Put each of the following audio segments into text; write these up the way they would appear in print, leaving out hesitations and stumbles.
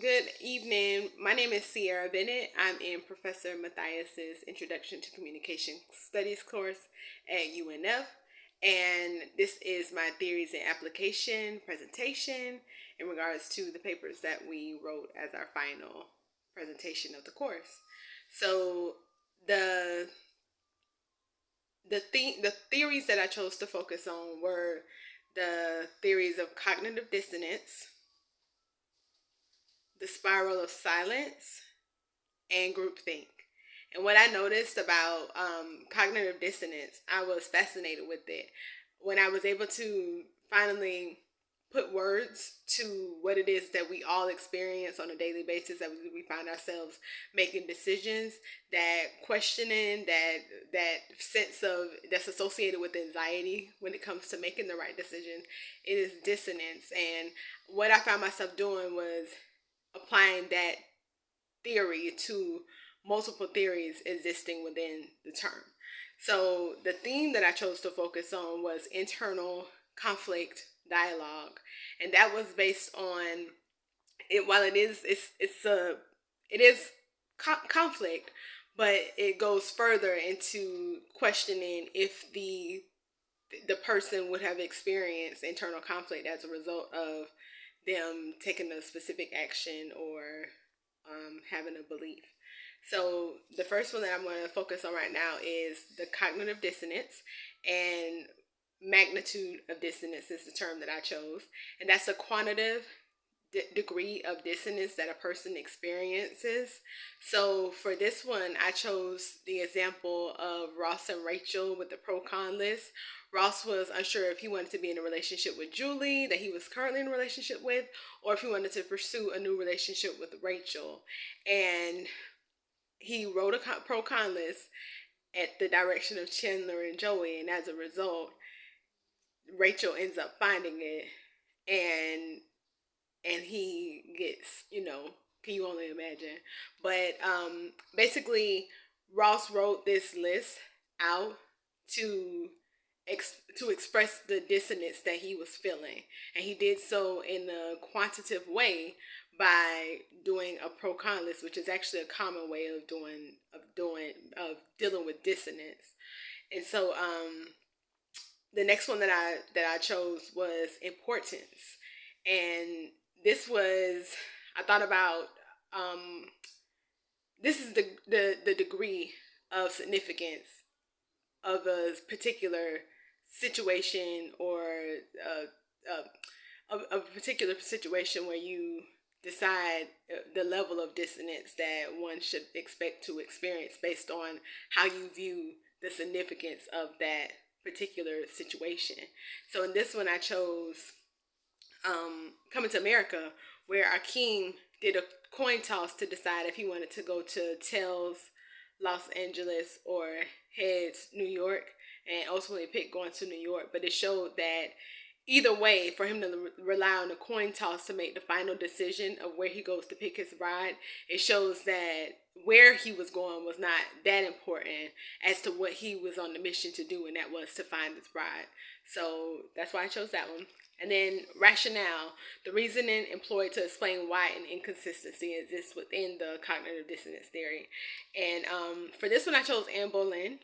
good evening. My name is Sierra Bennett. I'm in Professor Matthias's Introduction to Communication Studies course at UNF. And this is my theories and application presentation in regards to the papers that we wrote as our final presentation of the course. So the the theories that I chose to focus on were the theories of cognitive dissonance, the spiral of silence, and groupthink. And what I noticed about cognitive dissonance, I was fascinated with it. When I was able to finally put words to what it is that we all experience on a daily basis, that we find ourselves making decisions, that questioning, that sense of that's associated with anxiety when it comes to making the right decision, it is dissonance. And what I found myself doing was applying that theory to multiple theories existing within the term. So the theme that I chose to focus on was internal conflict dialogue, and that was based on it. While it is conflict, but it goes further into questioning if the person would have experienced internal conflict as a result of them taking a specific action or having a belief. So the first one that I'm going to focus on right now is the cognitive dissonance, and magnitude of dissonance is the term that I chose, and that's the quantitative degree of dissonance that a person experiences. So for this one, I chose the example of Ross and Rachel with the pro-con list. Ross was unsure if he wanted to be in a relationship with Julie, that he was currently in a relationship with, or if he wanted to pursue a new relationship with Rachel. And he wrote a pro-con list at the direction of Chandler and Joey, and as a result, Rachel ends up finding it, and he gets, can you only imagine? But basically, Ross wrote this list out to to express the dissonance that he was feeling, and he did so in a quantitative way by doing a pro con list, which is actually a common way of dealing with dissonance. And so the next one that I chose was importance, and this was I thought about this is the degree of significance of a particular situation, or a particular situation where you decide the level of dissonance that one should expect to experience based on how you view the significance of that particular situation. So in this one, I chose Coming to America, where Akeem did a coin toss to decide if he wanted to go to Tails, Los Angeles, or Heads, New York, and ultimately picked going to New York. But it showed that either way, for him to rely on a coin toss to make the final decision of where he goes to pick his bride, it shows that where he was going was not that important as to what he was on the mission to do, and that was to find his bride. So that's why I chose that one. And then rationale, the reasoning employed to explain why an inconsistency exists within the cognitive dissonance theory. And for this one, I chose Anne Boleyn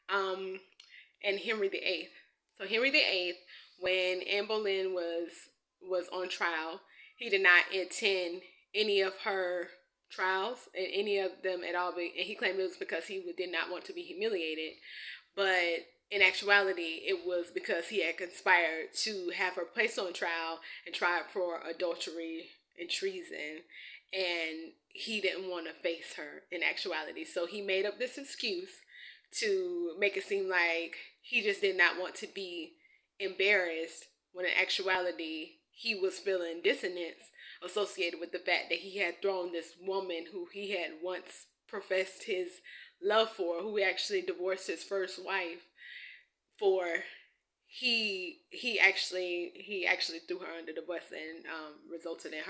and Henry VIII. So Henry VIII, when Anne Boleyn was on trial, he did not attend any of her trials, and any of them at all. And he claimed it was because he did not want to be humiliated. But in actuality, it was because he had conspired to have her placed on trial and tried for adultery and treason, and he didn't want to face her in actuality. So he made up this excuse to make it seem like he just did not want to be embarrassed, when in actuality he was feeling dissonance associated with the fact that he had thrown this woman who he had once professed his love for, who actually divorced his first wife for. He actually threw her under the bus, and resulted in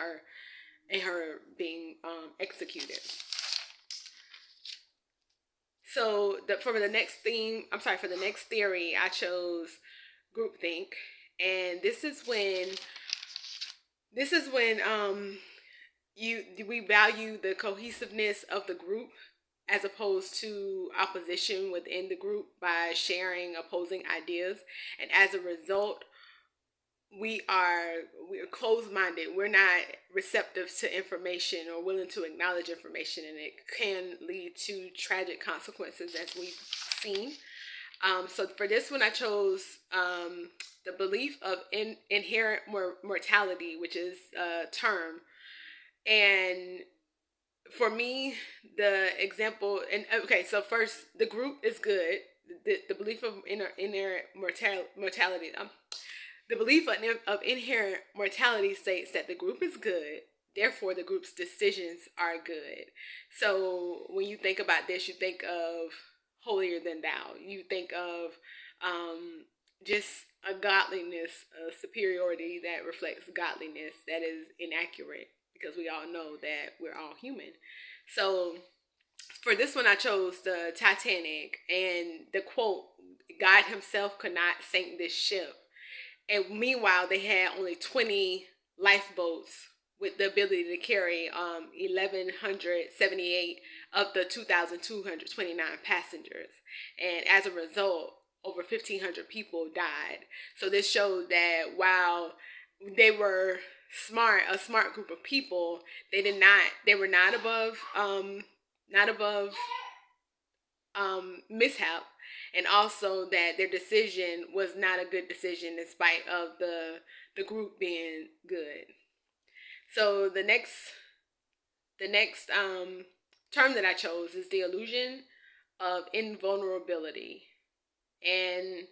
her being executed. So for the next theory, I chose groupthink, and this is when we value the cohesiveness of the group as opposed to opposition within the group by sharing opposing ideas, and as a result we're closed minded. We're not receptive to information or willing to acknowledge information, and it can lead to tragic consequences as we've seen. So for this one, I chose the belief of inherent mortality, which is a term. And for me, the example, and okay, so first, the group is good. The belief of inherent mortality. The belief of inherent mortality states that the group is good, therefore the group's decisions are good. So when you think about this, you think of holier than thou. You think of just a godliness, a superiority that reflects godliness that is inaccurate, because we all know that we're all human. So for this one, I chose the Titanic, and the quote, God himself could not sink this ship. And meanwhile, they had only 20 lifeboats with the ability to carry 1,178 of the 2,229 passengers. And as a result, over 1,500 people died. So this showed that while they were a smart group of people, they were not above, mishap, and also that their decision was not a good decision in spite of the group being good. So the next term that I chose is the illusion of invulnerability. And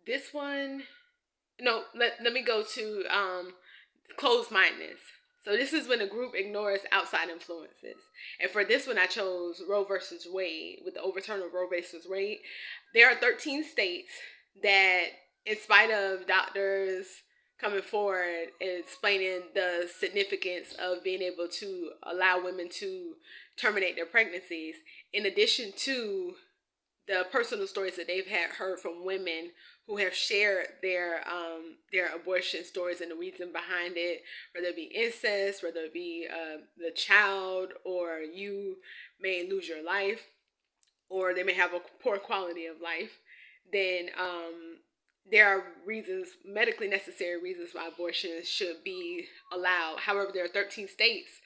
this one, no, let me go to closed mindedness. So this is when a group ignores outside influences. And for this one, I chose Roe versus Wade. With the overturn of Roe versus Wade, there are 13 states that, in spite of doctors coming forward and explaining the significance of being able to allow women to terminate their pregnancies, in addition to the personal stories that they've had heard from women who have shared their abortion stories and the reason behind it, whether it be incest, whether it be the child, or you may lose your life, or they may have a poor quality of life, then there are reasons, medically necessary reasons, why abortion should be allowed. However, there are 13 states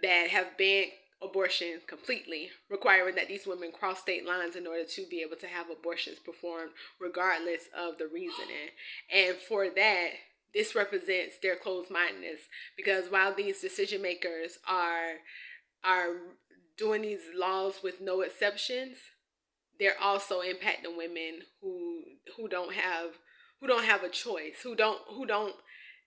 that have banned abortion completely, requiring that these women cross state lines in order to be able to have abortions performed regardless of the reasoning. And for that, this represents their closed-mindedness, because while these decision makers are doing these laws with no exceptions, they're also impacting women who don't have a choice, who don't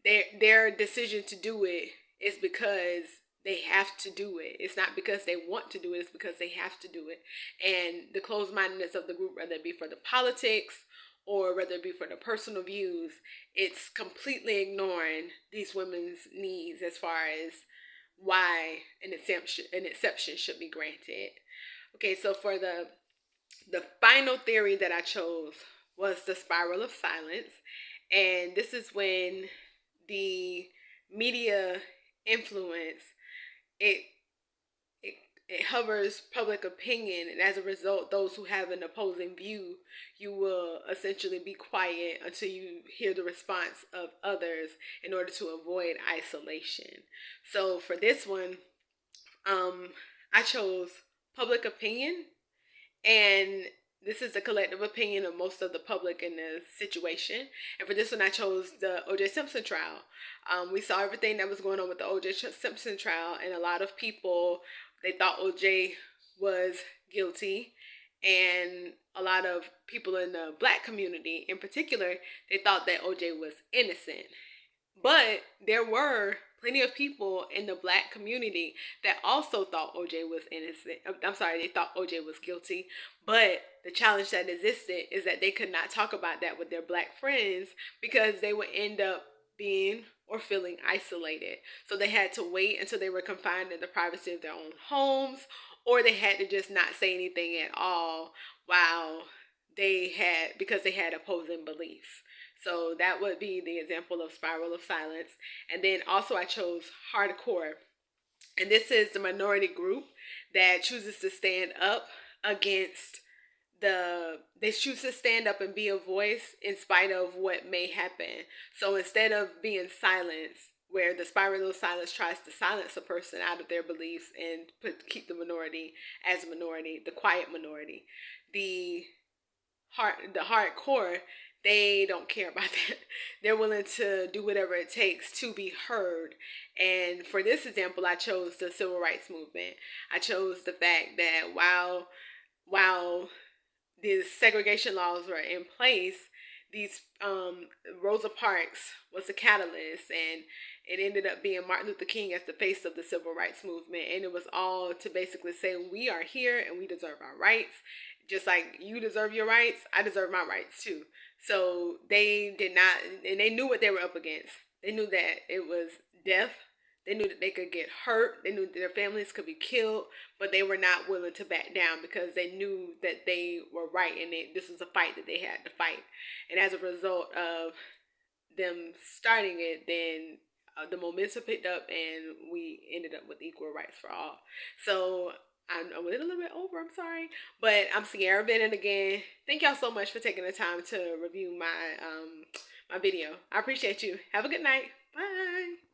their decision to do it is because they have to do it. It's not because they want to do it, it's because they have to do it. And the closed-mindedness of the group, whether it be for the politics or whether it be for the personal views, it's completely ignoring these women's needs as far as why an exception should be granted. Okay, so for the final theory that I chose was the spiral of silence. And this is when the media influence, it it hovers public opinion, and as a result, those who have an opposing view, you will essentially be quiet until you hear the response of others in order to avoid isolation. So for this one, I chose public opinion, and this is the collective opinion of most of the public in the situation. And for this one, I chose the O.J. Simpson trial. We saw everything that was going on with the O.J. Simpson trial, and a lot of people, they thought O.J. was guilty, and a lot of people in the black community in particular, they thought that O.J. was innocent. But there were plenty of people in the black community that also thought OJ was innocent. I'm sorry, they thought OJ was guilty. But the challenge that existed is that they could not talk about that with their black friends, because they would end up being or feeling isolated. So they had to wait until they were confined in the privacy of their own homes, or they had to just not say anything at all because they had opposing beliefs. So that would be the example of spiral of silence. And then also I chose hardcore. And this is the minority group that chooses to stand up against they choose to stand up and be a voice in spite of what may happen. So instead of being silenced, where the spiral of silence tries to silence a person out of their beliefs and keep the minority as a minority, the quiet minority, the hardcore, they don't care about that. They're willing to do whatever it takes to be heard. And for this example, I chose the civil rights movement. I chose the fact that while the segregation laws were in place, these Rosa Parks was the catalyst, and it ended up being Martin Luther King as the face of the civil rights movement. And it was all to basically say we are here and we deserve our rights, just like you deserve your rights. I deserve my rights too. So they did not, and they knew what they were up against. They knew that it was death. They knew that they could get hurt. They knew that their families could be killed, but they were not willing to back down because they knew that they were right, and this was a fight that they had to fight. And as a result of them starting it, then the momentum picked up, and we ended up with equal rights for all. So I went a little bit over. I'm sorry, but I'm Sierra Bennett again. Thank y'all so much for taking the time to review my my video. I appreciate you. Have a good night. Bye.